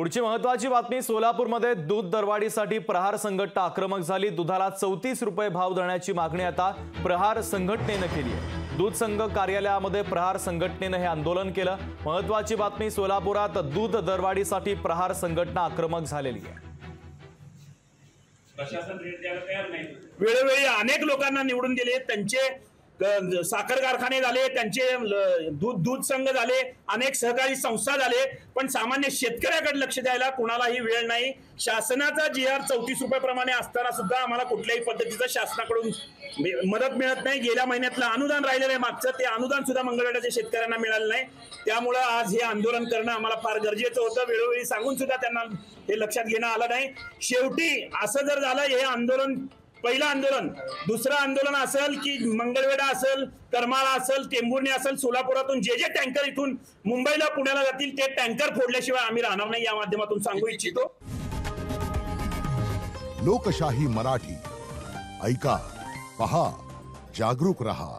पुढची महत्त्वाची बातमी, सोलापूरमध्ये दूध दरवाढीसाठी प्रहार संघटना आक्रमक झाली। दुधाला 34 रुपये भाव देण्याची मागणी आता प्रहार संघटनेने केली आहे। दूध संघ कार्यालयामध्ये प्रहार संघटनेने हे आंदोलन केलं। महत्त्वाची बातमी, सोलापुरात दूध दरवाढीसाठी प्रहार संघटना आक्रमक झालेली आहे। प्रशासन रेट द्यायला तयार नाही। वेळोवेळी अनेक लोकांना निवडून दिले, त्यांचे साखर कारखाने झाले, त्यांचे दूध संघ झाले, अनेक सहकारी संस्था झाले, पण सामान्य शेतकऱ्याकडे लक्ष द्यायला कोणालाही वेळ नाही। शासनाचा GR 34 रुपये प्रमाणे असताना सुद्धा आम्हाला कुठल्याही पद्धतीचं शासनाकडून मदत मिळत नाही। गेल्या महिन्यातलं अनुदान राहिलेलं आहे, मागचं ते अनुदान सुद्धा मंगळवेढ्याच्या शेतकऱ्यांना मिळालं नाही। त्यामुळे आज हे आंदोलन करणं आम्हाला फार गरजेचं होतं। वेळोवेळी सांगून सुद्धा त्यांना हे लक्षात घेणं आलं नाही। शेवटी असं जर झालं, हे आंदोलन पहिलं आंदोलन, दुसरं आंदोलन असेल की मंगळवेढा असेल, करमाळा असेल, टेंभुर्णी असेल, सोलापुरातून जे टँकर इथून मुंबईला पुण्याला जातील ते टँकर फोडल्याशिवाय आम्ही राहणार नाही, या माध्यमातून सांगू इच्छितो। लोकशाही मराठी ऐका, पहा, जागरूक रहा।